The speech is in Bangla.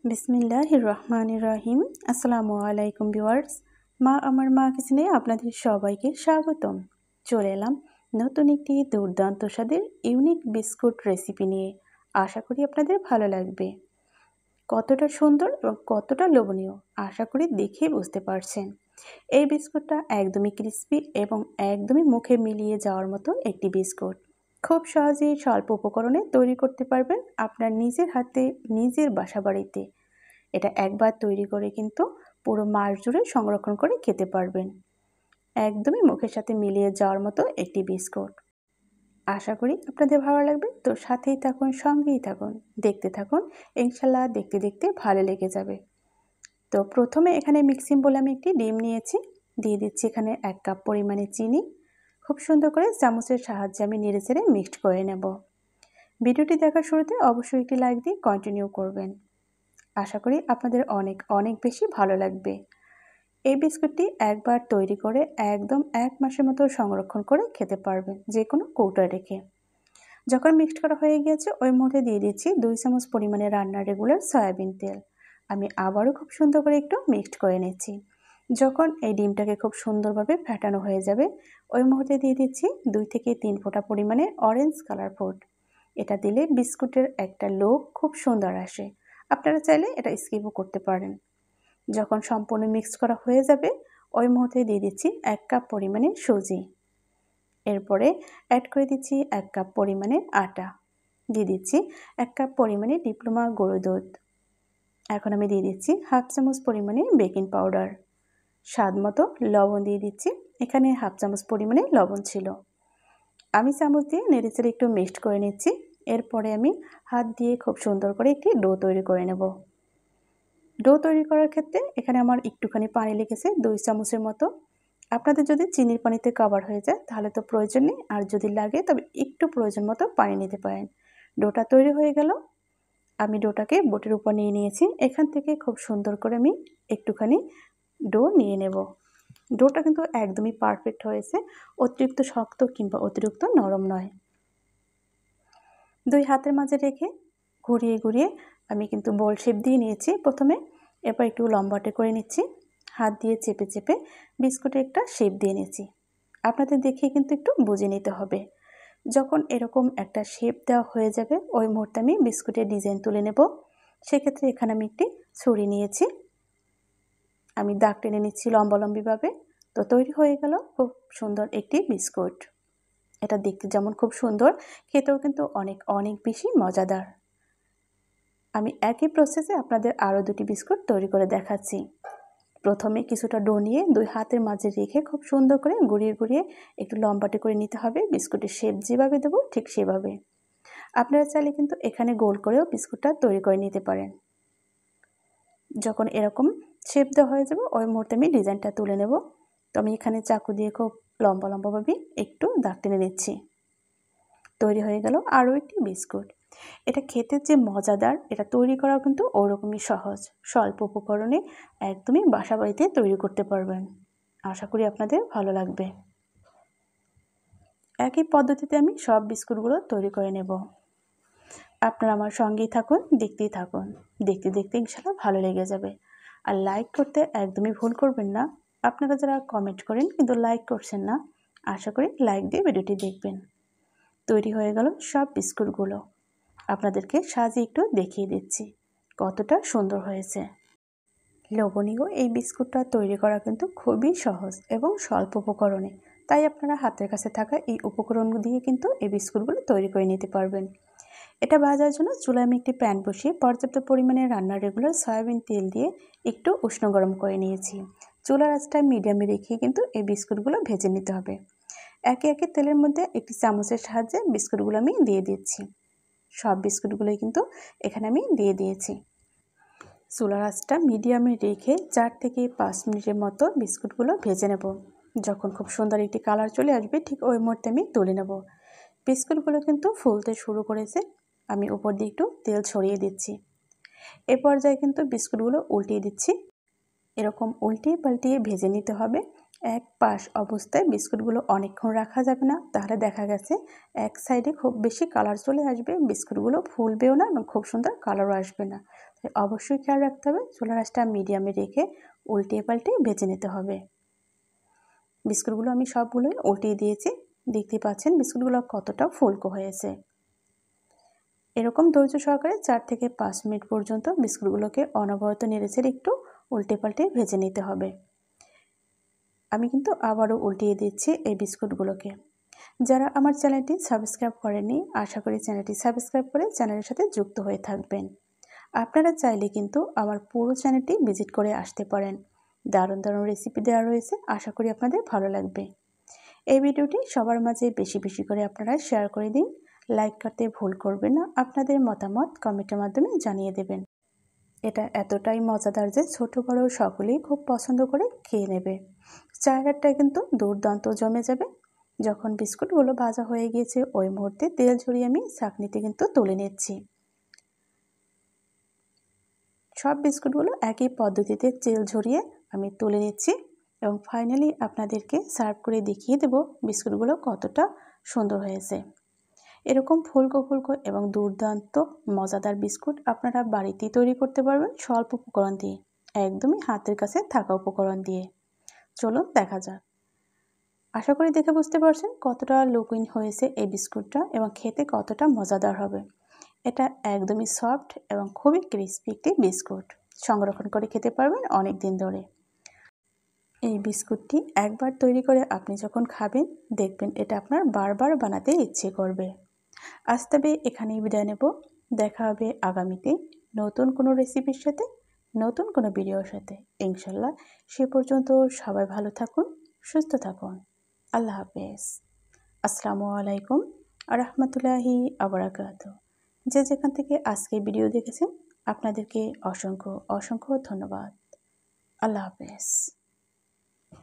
বিসমিল্লাহির রহমানির রহিম। আসসালামু আলাইকুম ভিউয়ার্স। মা আমার মা কিচেনে আপনাদের সবাইকে স্বাগতম। চলে এলাম নতুন একটি দুর্দান্ত স্বাদের ইউনিক বিস্কুট রেসিপি নিয়ে। আশা করি আপনাদের ভালো লাগবে। কতটা সুন্দর এবং কতটা লোভনীয় আশা করি দেখেই বুঝতে পারছেন। এই বিস্কুটটা একদমই ক্রিস্পি এবং একদমই মুখে মিলিয়ে যাওয়ার মতো একটি বিস্কুট। খুব সহজেই স্বল্প উপকরণে তৈরি করতে পারবেন আপনার নিজের হাতে, নিজের বাসাবাড়িতে। এটা একবার তৈরি করে কিন্তু পুরো মাস জুড়ে সংরক্ষণ করে খেতে পারবেন। একদমই মুখের সাথে মিলিয়ে যাওয়ার মতো একটি বিস্কুট। আশা করি আপনাদের ভালো লাগবে। তো সাথেই থাকুন, সঙ্গেই থাকুন, দেখতে থাকুন। ইনশাল্লাহ দেখতে দেখতে ভালো লেগে যাবে। তো প্রথমে এখানে মিক্সিং বলে আমি একটি ডিম নিয়েছি। দিয়ে দিচ্ছি এখানে 1 কাপ পরিমাণে চিনি। খুব সুন্দর করে চামচের সাহায্যে আমি নেড়েচেড়ে মিক্সড করে নেব। ভিডিওটি দেখার শুরুতে অবশ্যই একটি লাইক দিয়ে কন্টিনিউ করবেন। আশা করি আপনাদের অনেক অনেক বেশি ভালো লাগবে। এই বিস্কুটটি একবার তৈরি করে একদম 1 মাসের মতো সংরক্ষণ করে খেতে পারবেন, যে কোনো কৌটোয় রেখে। যখন মিক্সড করা হয়ে গিয়েছে ওই মুহূর্তে দিয়ে দিচ্ছি 2 চামচ পরিমাণে রান্নার রেগুলার সয়াবিন তেল। আমি আবারও খুব সুন্দর করে একটু মিক্সড করে নিচ্ছি। যখন এই ডিমটাকে খুব সুন্দরভাবে ফেটানো হয়ে যাবে ওই মুহূর্তে দিয়ে দিচ্ছি 2 থেকে 3 ফোঁটা পরিমাণে অরেঞ্জ কালার ফুড। এটা দিলে বিস্কুটের একটা লুক খুব সুন্দর আসে। আপনারা চাইলে এটা স্কিপও করতে পারেন। যখন সম্পূর্ণ মিক্স করা হয়ে যাবে ওই মুহূর্তে দিয়ে দিচ্ছি 1 কাপ পরিমাণে সুজি। এরপরে অ্যাড করে দিচ্ছি 1 কাপ পরিমাণে আটা। দিয়ে দিচ্ছি 1 কাপ পরিমাণে ডিপ্লোমা গরুর দুধ। এখন আমি দিয়ে দিচ্ছি 1/2 চামচ পরিমাণে বেকিং পাউডার। স্বাদ মতো লবণ দিয়ে দিচ্ছি। এখানে 1/2 চামচ পরিমাণে লবণ ছিল। আমি চামচ দিয়ে নেড়েচেড়ে একটু মিক্সড করে নিচ্ছি। এরপরে আমি হাত দিয়ে খুব সুন্দর করে একটি ডো তৈরি করে নেব। ডো তৈরি করার ক্ষেত্রে এখানে আমার একটুখানি পানি লেগেছে 2 চামচের মতো। আপনাদের যদি চিনির পানিতে কভার হয়ে যায় তাহলে তো প্রয়োজন নেই, আর যদি লাগে তবে একটু প্রয়োজন মতো পানি নিতে পারেন। ডোটা তৈরি হয়ে গেল। আমি ডোটাকে বোটের উপর নিয়ে নিয়েছি। এখান থেকে খুব সুন্দর করে আমি একটুখানি ডো নিয়ে নেব। ডোটা কিন্তু একদমই পারফেক্ট হয়েছে, অতিরিক্ত শক্ত কিংবা অতিরিক্ত নরম নয়। 2 হাতের মাঝে রেখে ঘুরিয়ে ঘুরিয়ে আমি কিন্তু বল শেপ দিয়ে নিয়েছি প্রথমে। এরপর একটু লম্বাটে করে নিচ্ছি। হাত দিয়ে চেপে চেপে বিস্কুটের একটা শেপ দিয়ে নিচ্ছি। আপনাদের দেখে কিন্তু একটু বুঝে নিতে হবে। যখন এরকম একটা শেপ দেওয়া হয়ে যাবে ওই মুহূর্তে আমি বিস্কুটের ডিজাইন তুলে নেব। সেক্ষেত্রে এখানে আমি একটি ছুরি নিয়েছি। আমি দাগ টেনে নিচ্ছি লম্বালম্বিভাবে। তো তৈরি হয়ে গেল খুব সুন্দর একটি বিস্কুট। এটা দেখতে যেমন খুব সুন্দর, খেতেও কিন্তু অনেক অনেক বেশি মজাদার। আমি একই প্রসেসে আপনাদের আরও 2টি বিস্কুট তৈরি করে দেখাচ্ছি। প্রথমে কিছুটা ডো নিয়ে 2 হাতের মাঝে রেখে খুব সুন্দর করে ঘুরিয়ে ঘুরিয়ে একটু লম্বাটে করে নিতে হবে। বিস্কুটের শেপ যেভাবে দেবো ঠিক সেভাবে। আপনারা চাইলে কিন্তু এখানে গোল করেও বিস্কুটটা তৈরি করে নিতে পারেন। যখন এরকম শেপ দেওয়া হয়ে যাবে ওই মুহূর্তে আমি ডিজাইনটা তুলে নেব। তো আমি এখানে চাকু দিয়ে খুব লম্বা লম্বাভাবে একটু দাগ টেনে নিচ্ছি। তৈরি হয়ে গেল আরও একটি বিস্কুট। এটা খেতে যে মজাদার, এটা তৈরি করাও কিন্তু ওরকমই সহজ। স্বল্প উপকরণে একদমই বাসাবাড়িতে তৈরি করতে পারবেন। আশা করি আপনাদের ভালো লাগবে। একই পদ্ধতিতে আমি সব বিস্কুটগুলো তৈরি করে নেব। আপনারা আমার সঙ্গেই থাকুন, দেখতেই থাকুন। দেখতে দেখতে ইনশাআল্লাহ ভালো লেগে যাবে। আর লাইক করতে একদমই ভুল করবেন না। আপনারা যারা কমেন্ট করেন কিন্তু লাইক করছেন না, আশা করি লাইক দিয়ে ভিডিওটি দেখবেন। তৈরি হয়ে গেল সব বিস্কুটগুলো। আপনাদেরকে সাজিয়ে একটু দেখিয়ে দিচ্ছি কতটা সুন্দর হয়েছে। লোভনীয় এই বিস্কুটটা তৈরি করা কিন্তু খুবই সহজ এবং স্বল্প উপকরণে। তাই আপনারা হাতের কাছে থাকা এই উপকরণগুলো দিয়ে কিন্তু এই বিস্কুটগুলো তৈরি করে নিতে পারবেন। এটা ভাজার জন্য চুলায় আমি একটি প্যান বসিয়ে পর্যাপ্ত পরিমাণে রান্নার রেগুলার সয়াবিন তেল দিয়ে একটু উষ্ণ গরম করে নিয়েছি। চুলার আঁচটা মিডিয়ামে রেখে কিন্তু এই বিস্কুটগুলো ভেজে নিতে হবে। একে একে তেলের মধ্যে একটি চামচের সাহায্যে বিস্কুটগুলো আমি দিয়ে দিচ্ছি। সব বিস্কুটগুলোই কিন্তু এখানে আমি দিয়ে দিয়েছি। চুলার আঁচটা মিডিয়ামে রেখে 4 থেকে 5 মিনিটের মতো বিস্কুটগুলো ভেজে নেব। যখন খুব সুন্দর একটি কালার চলে আসবে ঠিক ওই মুহূর্তে আমি তুলে নেব। বিস্কুটগুলো কিন্তু ফুলতে শুরু করেছে। আমি উপর দিয়ে একটু তেল ছড়িয়ে দিচ্ছি। এ পর্যায়ে কিন্তু বিস্কুটগুলো উল্টিয়ে দিচ্ছি। এরকম উল্টিয়ে পাল্টিয়ে ভেজে নিতে হবে। এক পাশ অবস্থায় বিস্কুটগুলো অনেকক্ষণ রাখা যাবে না, তাহলে দেখা গেছে এক সাইডে খুব বেশি কালার চলে আসবে, বিস্কুটগুলো ফুলবেও না এবং খুব সুন্দর কালারও আসবে না। তাই অবশ্যই খেয়াল রাখতে হবে চুলার আঁচটা মিডিয়ামে রেখে উল্টে পাল্টে ভেজে নিতে হবে। বিস্কুটগুলো আমি সবগুলোই উল্টিয়ে দিয়েছি। দেখতে পাচ্ছেন বিস্কুটগুলো কতটা ফুলকো হয়েছে। এরকম ধৈর্য সহকারে 4 থেকে 5 মিনিট পর্যন্ত বিস্কুটগুলোকে অনবরত নেড়েচেড়ে একটু উল্টে পাল্টে ভেজে নিতে হবে। আমি কিন্তু আবারও উল্টিয়ে দিচ্ছি এই বিস্কুটগুলোকে। যারা আমার চ্যানেলটি সাবস্ক্রাইব করেননি, আশা করি চ্যানেলটি সাবস্ক্রাইব করে চ্যানেলের সাথে যুক্ত হয়ে থাকবেন। আপনারা চাইলে কিন্তু আমার পুরো চ্যানেলটি ভিজিট করে আসতে পারেন। দারুণ দারুণ রেসিপি দেওয়া রয়েছে, আশা করি আপনাদের ভালো লাগবে। এই ভিডিওটি সবার মাঝে বেশি বেশি করে আপনারা শেয়ার করে দিন। লাইক করতে ভুল করবেন না। আপনাদের মতামত কমেন্টের মাধ্যমে জানিয়ে দেবেন। এটা এতটাই মজাদার যে ছোট বড় সকলেই খুব পছন্দ করে খেয়ে নেবে। চায়েরটা কিন্তু দুর্দান্ত জমে যাবে। যখন বিস্কুটগুলো ভাজা হয়ে গিয়েছে ওই মুহূর্তে তেল ঝরিয়ে আমি ছাঁকনিতে কিন্তু তুলে নিচ্ছি। সব বিস্কুটগুলো একই পদ্ধতিতে তেল ঝরিয়ে আমি তুলে নিচ্ছি এবং ফাইনালি আপনাদেরকে সার্ভ করে দেখিয়ে দেব বিস্কুটগুলো কতটা সুন্দর হয়েছে। এরকম ফুলকো ফুলকো এবং দুর্দান্ত মজাদার বিস্কুট আপনারা বাড়িতেই তৈরি করতে পারবেন স্বল্প উপকরণ দিয়ে, একদমই হাতের কাছে থাকা উপকরণ দিয়ে। চলুন দেখা যাক। আশা করি দেখে বুঝতে পারছেন কতটা লুকিং হয়েছে এই বিস্কুটটা এবং খেতে কতটা মজাদার হবে। এটা একদমই সফট এবং খুবই ক্রিস্পি একটি বিস্কুট, সংরক্ষণ করে খেতে পারবেন অনেক দিন ধরে। এই বিস্কুটটি একবার তৈরি করে আপনি যখন খাবেন দেখবেন এটা আপনার বারবার বানাতে ইচ্ছে করবে। আজ তবে এখানেই বিদায় নেব। দেখা হবে আগামীতে নতুন কোনো রেসিপির সাথে, নতুন কোনো ভিডিওর সাথে ইনশাল্লাহ। সে পর্যন্ত সবাই ভালো থাকুন, সুস্থ থাকুন। আল্লাহ হাফেজ। আসসালামু আলাইকুম রাহমাতুল্লাহি ওয়া বারাকাতুহু। যে যেখান থেকে আজকে ভিডিও দেখেছেন আপনাদেরকে অসংখ্য অসংখ্য ধন্যবাদ। আল্লাহ হাফেজ।